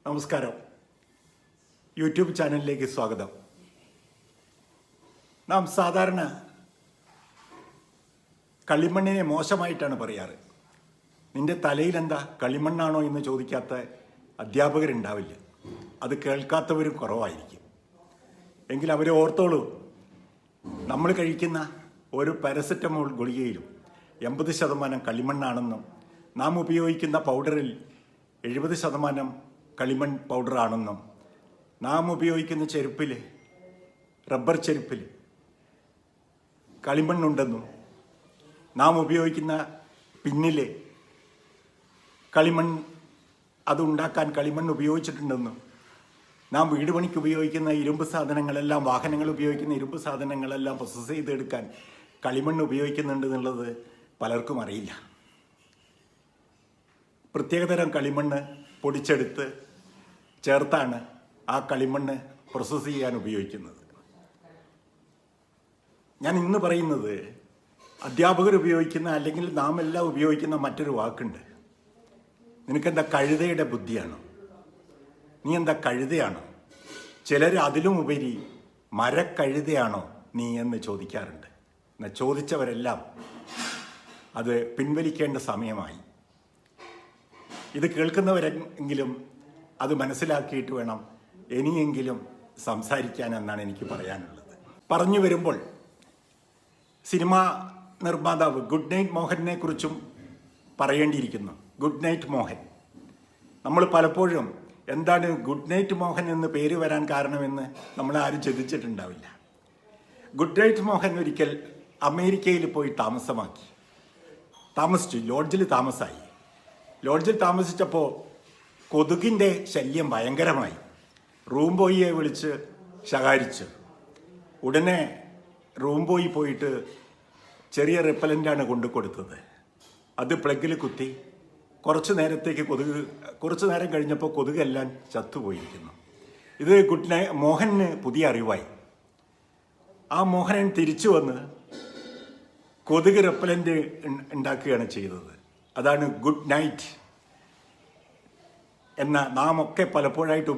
നമസ്കാരം. യൂട്യൂബ് ചാനലിലേക്ക് സ്വാഗതം. നാം സാധാരണ കളിമണ്ണിനെ മോശമായിട്ടാണ് പറയാറ്. നിന്റെ തലയിലെന്താ കളിമണ്ണാണോ എന്ന് ചോദിക്കാത്ത അധ്യാപകരുണ്ടാവില്ല. അത് കേൾക്കാത്തവരും കുറവായിരിക്കും. എങ്കിൽ അവരെ ഓർത്തോളൂ, നമ്മൾ കഴിക്കുന്ന ഒരു പാരസെറ്റമോൾ ഗുളികയിലും 80% കളിമണ്ണാണെന്നും നാം ഉപയോഗിക്കുന്ന പൗഡറിൽ 70% കളിമൺ പൗഡറാണെന്നും നാം ഉപയോഗിക്കുന്ന ചെരുപ്പിൽ, റബ്ബർ ചെരുപ്പിൽ കളിമണ്ണുണ്ടെന്നും നാം ഉപയോഗിക്കുന്ന പിന്നിൽ കളിമൺ അതുണ്ടാക്കാൻ കളിമണ്ണ് ഉപയോഗിച്ചിട്ടുണ്ടെന്നും നാം വീട് പണിക്ക് ഉപയോഗിക്കുന്ന ഇരുമ്പ് സാധനങ്ങളെല്ലാം, വാഹനങ്ങൾ ഉപയോഗിക്കുന്ന ഇരുമ്പ് സാധനങ്ങളെല്ലാം പ്രോസസ്സ് ചെയ്തെടുക്കാൻ കളിമണ്ണ് ഉപയോഗിക്കുന്നുണ്ട് എന്നുള്ളത് പലർക്കും അറിയില്ല. പ്രത്യേകതരം കളിമണ്ണ് പൊടിച്ചെടുത്ത് ചേർത്താണ് ആ കളിമണ്ണ് പ്രോസസ്സ് ചെയ്യാൻ ഉപയോഗിക്കുന്നത്. ഞാൻ ഇന്ന് പറയുന്നത് അധ്യാപകർ ഉപയോഗിക്കുന്ന, അല്ലെങ്കിൽ നാം എല്ലാം ഉപയോഗിക്കുന്ന മറ്റൊരു വാക്കുണ്ട്. നിനക്കെന്താ കഴുതയുടെ ബുദ്ധിയാണോ? നീ എന്താ കഴുതയാണോ? ചിലർ അതിലും ഉപരി മരക്കഴുതയാണോ നീ എന്ന് ചോദിക്കാറുണ്ട്. എന്നാൽ ചോദിച്ചവരെല്ലാം അത് പിൻവലിക്കേണ്ട സമയമായി. ഇത് കേൾക്കുന്നവരെങ്കിലും അത് മനസ്സിലാക്കിയിട്ട് വേണം ഇനിയെങ്കിലും സംസാരിക്കാൻ എന്നാണ് എനിക്ക് പറയാനുള്ളത്. പറഞ്ഞു വരുമ്പോൾ സിനിമാ നിർമ്മാതാവ് ഗുഡ് നൈറ്റ് മോഹനെ കുറിച്ചും പറയേണ്ടിയിരിക്കുന്നു. ഗുഡ് നൈറ്റ് മോഹൻ, നമ്മൾ പലപ്പോഴും എന്താണ് ഗുഡ് നൈറ്റ് മോഹൻ എന്ന് പേര് വരാൻ കാരണമെന്ന് നമ്മൾ ആരും ചിന്തിച്ചിട്ടുണ്ടാവില്ല. ഗുഡ് നൈറ്റ് മോഹൻ ഒരിക്കൽ അമേരിക്കയിൽ പോയി താമസിച്ചു. ലോഡ്ജിൽ താമസമായി. ലോഡ്ജിൽ താമസിച്ചപ്പോൾ കൊതുകിൻ്റെ ശല്യം ഭയങ്കരമായി. റൂം ബോയിയെ വിളിച്ച് ശകാരിച്ചു. ഉടനെ റൂം ബോയി പോയിട്ട് ചെറിയ റിപ്പലൻ്റാണ് കൊണ്ടു കൊടുത്തത്. അത് പ്ലഗിൽ കുത്തി കുറച്ചു നേരം കഴിഞ്ഞപ്പോൾ കൊതുകെല്ലാം ചത്തുപോയിരിക്കുന്നു. ഇത് മോഹന് പുതിയ അറിവായി. ആ മോഹനൻ തിരിച്ചു വന്ന് കൊതുക് റിപ്പലൻ്റ് ഉണ്ടാക്കുകയാണ് ചെയ്തത്. അതാണ് ഗുഡ് നൈറ്റ് എന്ന നാം ഒക്കെ പലപ്പോഴായിട്ട്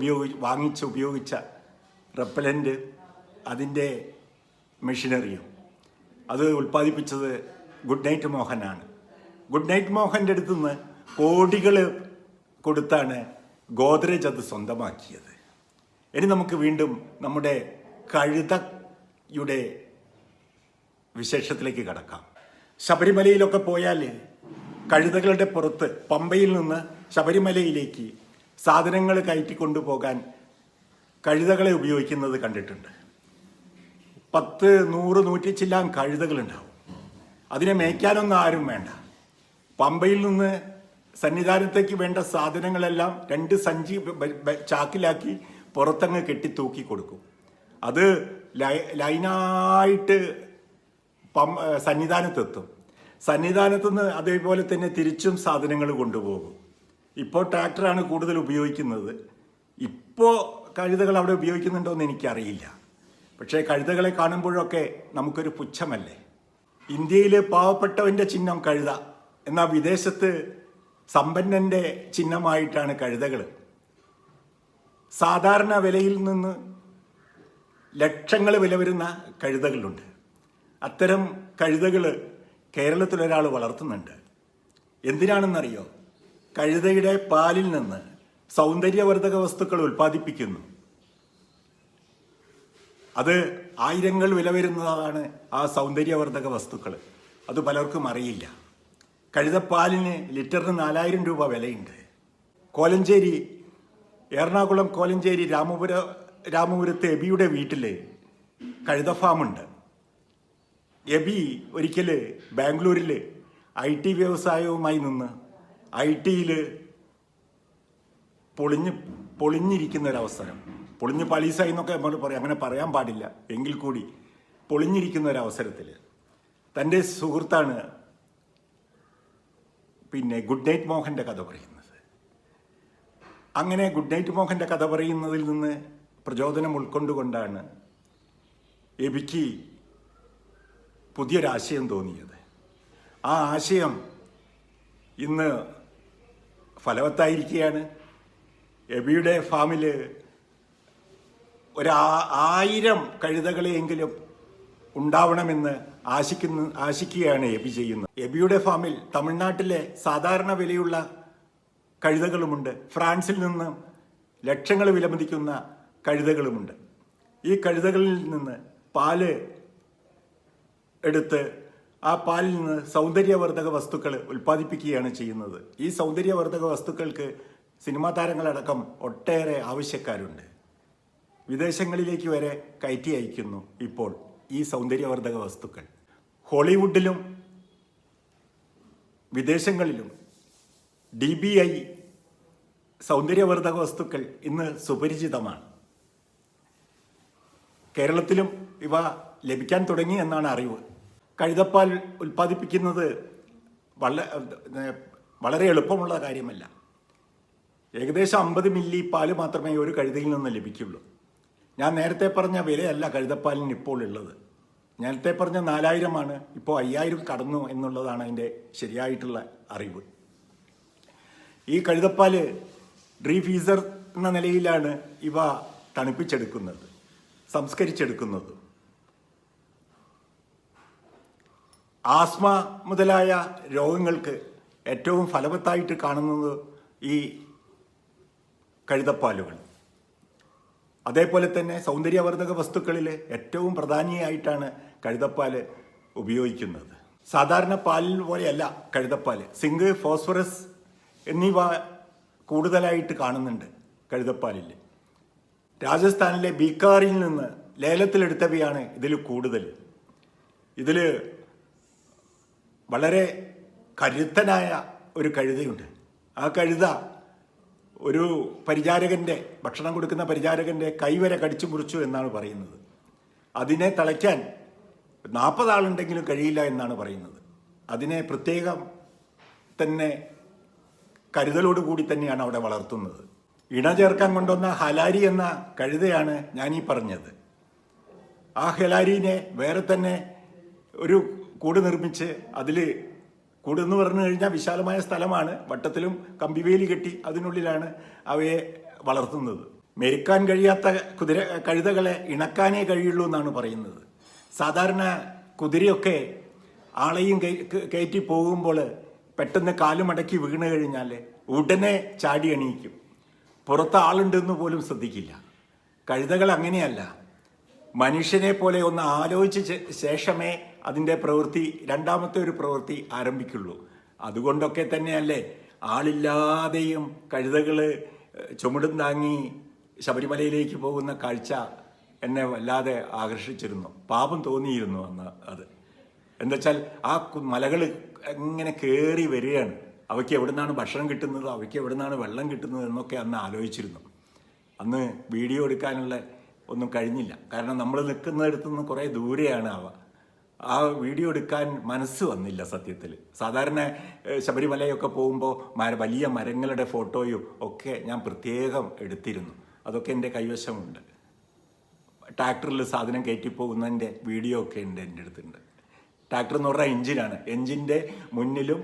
ഉപയോഗിച്ച റെപ്പലൻ്റ്, അതിൻ്റെ മെഷീനറിയും അത് ഉൽപ്പാദിപ്പിച്ചത് ഗുഡ് നൈറ്റ് മോഹനാണ്. ഗുഡ് നൈറ്റ് മോഹൻ്റെ അടുത്ത് നിന്ന് കോടികൾ കൊടുത്താണ് ഗോദ്രേജ് അത് സ്വന്തമാക്കിയത്. ഇനി നമുക്ക് വീണ്ടും നമ്മുടെ കഴുതയുടെ വിശേഷത്തിലേക്ക് കടക്കാം. ശബരിമലയിലൊക്കെ പോയാൽ കഴുതകളുടെ പുറത്ത് പമ്പയിൽ നിന്ന് ശബരിമലയിലേക്ക് സാധനങ്ങൾ കയറ്റിക്കൊണ്ടുപോകാൻ കഴുതകളെ ഉപയോഗിക്കുന്നത് കണ്ടിട്ടുണ്ട്. 10, 100, 100 ചില്ലാൻ കഴുതകളുണ്ടാവും. അതിനെ മേയ്ക്കാനൊന്നും ആരും വേണ്ട. പമ്പയിൽ നിന്ന് സന്നിധാനത്തേക്ക് വേണ്ട സാധനങ്ങളെല്ലാം 2 സഞ്ചി ചാക്കിലാക്കി പുറത്തങ്ങ് കെട്ടി തൂക്കി കൊടുക്കും. അത് ലൈനായിട്ട് സന്നിധാനത്തെത്തും. സന്നിധാനത്തുനിന്ന് അതേപോലെ തന്നെ തിരിച്ചും സാധനങ്ങൾ കൊണ്ടുപോകും. ഇപ്പോൾ ട്രാക്ടറാണ് കൂടുതൽ ഉപയോഗിക്കുന്നത്. ഇപ്പോൾ കഴുതകൾ അവിടെ ഉപയോഗിക്കുന്നുണ്ടോ എന്ന് എനിക്കറിയില്ല. പക്ഷേ കഴുതകളെ കാണുമ്പോഴൊക്കെ നമുക്കൊരു പുച്ഛമല്ലേ. ഇന്ത്യയിൽ പാവപ്പെട്ടവൻ്റെ ചിഹ്നം കഴുത, എന്നാൽ വിദേശത്ത് സമ്പന്നൻ്റെ ചിഹ്നമായിട്ടാണ് കഴുതകൾ. സാധാരണ വിലയിൽ നിന്ന് ലക്ഷങ്ങൾ വില വരുന്ന കഴുതകളുണ്ട്. അത്തരം കഴുതകൾ കേരളത്തിലൊരാൾ വളർത്തുന്നുണ്ട്. എന്തിനാണെന്നറിയോ? കഴുതയുടെ പാലിൽ നിന്ന് സൗന്ദര്യവർദ്ധക വസ്തുക്കൾ ഉൽപ്പാദിപ്പിക്കുന്നു. അത് ആയിരങ്ങൾ വില വരുന്നതാണ് ആ സൗന്ദര്യവർദ്ധക വസ്തുക്കൾ. അത് പലർക്കും അറിയില്ല. കഴുതപ്പാലിന് ലിറ്ററിന് 4000 രൂപ വിലയുണ്ട്. എറണാകുളം കോലഞ്ചേരി രാമപുരത്ത് എബിയുടെ വീട്ടിൽ കഴുത ഫാമുണ്ട്. എബി ഒരിക്കൽ ബാംഗ്ലൂരിൽ IT വ്യവസായവുമായി നിന്ന് IT-യിൽ പൊളിഞ്ഞിരിക്കുന്ന ഒരവസരം, പൊളിഞ്ഞ് പലീസായി എന്നൊക്കെ നമ്മൾ പറയും, അങ്ങനെ പറയാൻ പാടില്ല, എങ്കിൽ കൂടി പൊളിഞ്ഞിരിക്കുന്ന ഒരവസരത്തിൽ തൻ്റെ സുഹൃത്താണ് ഗുഡ് നൈറ്റ് മോഹൻ്റെ കഥ പറയുന്നത്. അങ്ങനെ ഗുഡ് നൈറ്റ് മോഹൻ്റെ കഥ പറയുന്നതിൽ നിന്ന് പ്രചോദനം ഉൾക്കൊണ്ടുകൊണ്ടാണ് എബിക്ക് പുതിയൊരാശയം തോന്നിയത്. ആ ആശയം ഇന്ന് ഫലവത്തായിരിക്കുകയാണ്. എബിയുടെ ഫാമിൽ 1000 കഴുതകളെയെങ്കിലും ഉണ്ടാവണമെന്ന് ആശിക്കുകയാണ് എബി ചെയ്യുന്നത്. എബിയുടെ ഫാമിൽ തമിഴ്നാട്ടിലെ സാധാരണ വിലയുള്ള കഴുതകളുമുണ്ട്. ഫ്രാൻസിൽ നിന്ന് ലക്ഷങ്ങൾ വിലമതിക്കുന്ന കഴുതകളുമുണ്ട്. ഈ കഴുതകളിൽ നിന്ന് പാല് എടുത്ത് ആ പാലിൽ നിന്ന് സൗന്ദര്യവർദ്ധക വസ്തുക്കൾ ഉൽപ്പാദിപ്പിക്കുകയാണ് ചെയ്യുന്നത്. ഈ സൗന്ദര്യവർദ്ധക വസ്തുക്കൾക്ക് സിനിമാ താരങ്ങളടക്കം ഒട്ടേറെ ആവശ്യക്കാരുണ്ട്. വിദേശങ്ങളിലേക്ക് വരെ കയറ്റി അയക്കുന്നു ഇപ്പോൾ ഈ സൗന്ദര്യവർദ്ധക വസ്തുക്കൾ. ഹോളിവുഡിലും വിദേശങ്ങളിലും DBI സൗന്ദര്യവർദ്ധക വസ്തുക്കൾ ഇന്ന് സുപരിചിതമാണ്. കേരളത്തിലും ഇവ ലഭിക്കാൻ തുടങ്ങി എന്നാണ് അറിവ്. കഴുതപ്പാൽ ഉൽപ്പാദിപ്പിക്കുന്നത് വളരെ എളുപ്പമുള്ള കാര്യമല്ല. ഏകദേശം 50 മില്ലി പാല് മാത്രമേ ഒരു കഴുതയിൽ നിന്ന് ലഭിക്കുള്ളൂ. ഞാൻ നേരത്തെ പറഞ്ഞ വിലയല്ല കഴുതപ്പാലിന് ഇപ്പോൾ ഉള്ളത്. നേരത്തെ പറഞ്ഞ 4000 ഇപ്പോൾ 5000 കടന്നു എന്നുള്ളതാണ് അതിൻ്റെ ശരിയായിട്ടുള്ള അറിവ്. ഈ കഴുതപ്പാല് ഡ്രീഫീസർ എന്ന നിലയിലാണ് ഇവ തണുപ്പിച്ചെടുക്കുന്നത്, സംസ്കരിച്ചെടുക്കുന്നത്. ആസ്മ മുതലായ രോഗങ്ങൾക്ക് ഏറ്റവും ഫലവത്തായിട്ട് കാണുന്നത് ഈ കഴുതപ്പാലുകൾ. അതേപോലെ തന്നെ സൗന്ദര്യവർദ്ധക വസ്തുക്കളിൽ ഏറ്റവും പ്രധാനിയായിട്ടാണ് കഴുതപ്പാല് ഉപയോഗിക്കുന്നത്. സാധാരണ പാലിൽ പോലെയല്ല കഴുതപ്പാല്. സിങ്ക്, ഫോസ്ഫറസ് എന്നിവ കൂടുതലായിട്ട് കാണുന്നുണ്ട് കഴുതപ്പാലിൽ. രാജസ്ഥാനിലെ ബീക്കാറിൽ നിന്ന് ലേലത്തിലെടുത്തവയാണ് ഇതിൽ കൂടുതൽ. ഇതിൽ വളരെ കരുത്തനായ ഒരു കഴുതയുണ്ട്. ആ കഴുത ഒരു പരിചാരകന്റെ, ഭക്ഷണം കൊടുക്കുന്ന പരിചാരകന്റെ കൈവരെ കടിച്ചു മുറിച്ചു എന്നാണ് പറയുന്നത്. അതിനെ തളയ്ക്കാൻ 40 ആളുണ്ടെങ്കിലും കഴിയില്ല എന്നാണ് പറയുന്നത്. അതിനെ പ്രത്യേകം തന്നെ കരുതലോടുകൂടി തന്നെയാണ് അവിടെ വളർത്തുന്നത്. ഇണ ചേർക്കാൻ കൊണ്ടുവന്ന ഹലാരി എന്ന കഴുതയാണ് ഞാൻ ഈ പറഞ്ഞത്. ആ ഹലാരിനെ വേറെ തന്നെ ഒരു കൂട് നിർമ്മിച്ച്, അതിൽ കൂടെന്ന് പറഞ്ഞു കഴിഞ്ഞാൽ വിശാലമായ സ്ഥലമാണ്, വട്ടത്തിലും കമ്പിവേലി കെട്ടി അതിനുള്ളിലാണ് അവയെ വളർത്തുന്നത്. മെരുക്കാൻ കഴിയാത്ത കഴുതകളെ ഇണക്കാനേ കഴിയുള്ളൂ എന്നാണ് പറയുന്നത്. സാധാരണ കുതിരയൊക്കെ ആളെയും കയറ്റി പോകുമ്പോൾ പെട്ടെന്ന് കാലുമടക്കി വീണ് കഴിഞ്ഞാൽ ഉടനെ ചാടി എണീക്കും. പുറത്ത് ആളുണ്ടെന്ന് പോലും ശ്രദ്ധിക്കില്ല. കഴുതകൾ അങ്ങനെയല്ല. മനുഷ്യനെ പോലെ ഒന്ന് ആലോചിച്ച ശേഷമേ അതിൻ്റെ പ്രവൃത്തി, രണ്ടാമത്തെ ഒരു പ്രവൃത്തി ആരംഭിക്കുള്ളൂ. അതുകൊണ്ടൊക്കെ തന്നെയല്ലേ ആളില്ലാതെയും കഴുതകൾ ചുമടും താങ്ങി ശബരിമലയിലേക്ക് പോകുന്ന കാഴ്ച എന്നെ വല്ലാതെ ആകർഷിച്ചിരുന്നു. പാപം തോന്നിയിരുന്നു അന്ന്. അത് എന്താച്ചാൽ ആ മലകൾ ഇങ്ങനെ കയറി വരികയാണ്. അവയ്ക്ക് എവിടെ നിന്നാണ് ഭക്ഷണം കിട്ടുന്നത്, അവയ്ക്ക് എവിടെ നിന്നാണ് വെള്ളം കിട്ടുന്നത് എന്നൊക്കെ അന്ന് ആലോചിച്ചിരുന്നു. അന്ന് വീഡിയോ എടുക്കാനുള്ള ഒന്നും കഴിഞ്ഞില്ല. കാരണം നമ്മൾ നിൽക്കുന്നിടത്തു നിന്ന് കുറേ ദൂരെയാണ് അവ. ആ വീഡിയോ എടുക്കാൻ മനസ്സ് വന്നില്ല സത്യത്തിൽ. സാധാരണ ശബരിമലയൊക്കെ പോകുമ്പോൾ വലിയ മരങ്ങളുടെ ഫോട്ടോയും ഒക്കെ ഞാൻ പ്രത്യേകം എടുത്തിരുന്നു. അതൊക്കെ എൻ്റെ കൈവശമുണ്ട്. ട്രാക്ടറിൽ സാധനം കയറ്റിപ്പോകുന്നതിൻ്റെ വീഡിയോ ഒക്കെ ഉണ്ട് എൻ്റെ അടുത്തുണ്ട്. ട്രാക്ടർ എന്ന് പറഞ്ഞാൽ എഞ്ചിനാണ്. എഞ്ചിൻ്റെ മുന്നിലും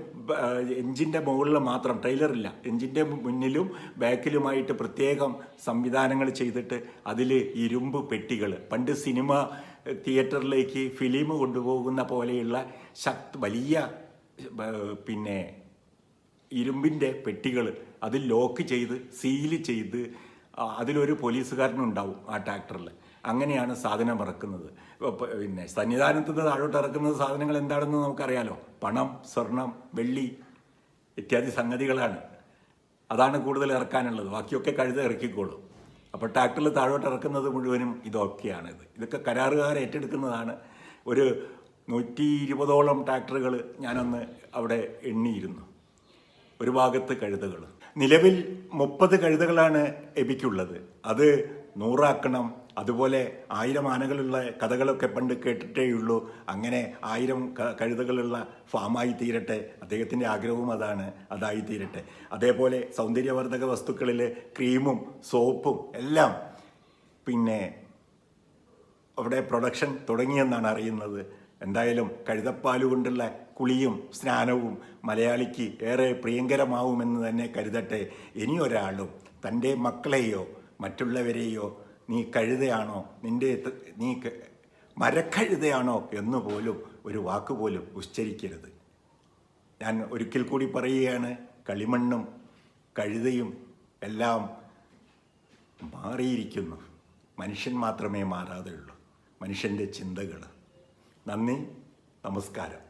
എഞ്ചിൻ്റെ മുകളിൽ മാത്രം, ട്രെയിലറില്ല, എഞ്ചിൻ്റെ മുന്നിലും ബാക്കിലുമായിട്ട് പ്രത്യേകം സംവിധാനങ്ങൾ ചെയ്തിട്ട് അതിൽ ഇരുമ്പ് പെട്ടികൾ, പണ്ട് സിനിമ തിയേറ്ററിലേക്ക് ഫിലിം കൊണ്ടുപോകുന്ന പോലെയുള്ള വലിയ പിന്നെ ഇരുമ്പിൻ്റെ പെട്ടികൾ അതിൽ ലോക്ക് ചെയ്ത് സീല് ചെയ്ത് അതിലൊരു പോലീസുകാരനുണ്ടാവും ആ ട്രാക്ടറിൽ. അങ്ങനെയാണ് സാധനം ഇറക്കുന്നത്. പിന്നെ സന്നിധാനത്ത് നിന്ന് താഴോട്ട് ഇറക്കുന്ന സാധനങ്ങൾ എന്താണെന്ന് നമുക്കറിയാലോ. പണം, സ്വർണം, വെള്ളി ഇത്യാദി സംഗതികളാണ്. അതാണ് കൂടുതൽ ഇറക്കാനുള്ളത്. ബാക്കിയൊക്കെ കഴുത ഇറക്കിക്കോളും. അപ്പോൾ ട്രാക്ടറിൽ താഴോട്ട് ഇറക്കുന്നത് മുഴുവനും ഇതൊക്കെയാണിത്. ഇതൊക്കെ കരാറുകാർ ഏറ്റെടുക്കുന്നതാണ്. ഒരു 120ഓളം ട്രാക്ടറുകൾ ഞാനന്ന് അവിടെ എണ്ണിയിരുന്നു. ഒരു ഭാഗത്ത് കഴുതകൾ. നിലവിൽ 30 കഴുതകളാണ് എബിക്കുള്ളത്. അത് 100 ആക്കണം. അതുപോലെ 1000 ആനകളുള്ള കഥകളൊക്കെ പണ്ട് കേട്ടിട്ടേയുള്ളൂ. അങ്ങനെ 1000 കഴുതകളുള്ള ഫാമായി തീരട്ടെ. അദ്ദേഹത്തിൻ്റെ ആഗ്രഹവും അതാണ്, അതായി തീരട്ടെ. അതേപോലെ സൗന്ദര്യവർദ്ധക വസ്തുക്കളിൽ ക്രീമും സോപ്പും എല്ലാം പിന്നെ അവിടെ പ്രൊഡക്ഷൻ തുടങ്ങിയെന്നാണ് അറിയുന്നത്. എന്തായാലും കഴുതപ്പാല് കൊണ്ടുള്ള കുളിയും സ്നാനവും മലയാളിക്ക് ഏറെ പ്രിയങ്കരമാവുമെന്ന് തന്നെ കരുതട്ടെ. ഇനിയൊരാളും തൻ്റെ മക്കളെയോ മറ്റുള്ളവരെയോ നീ കഴുതയാണോ, നീ മരക്കഴുതയാണോ എന്ന് പോലും ഒരു വാക്കുപോലും ഉച്ചരിക്കരുത്. ഞാൻ ഒരിക്കൽ കൂടി പറയുകയാണ്, കളിമണ്ണും കഴുതയും എല്ലാം മാറിയിരിക്കുന്നു. മനുഷ്യൻ മാത്രമേ മാറാതെ ഉള്ളൂ, മനുഷ്യൻ്റെ ചിന്തകൾ. നന്ദി, നമസ്കാരം.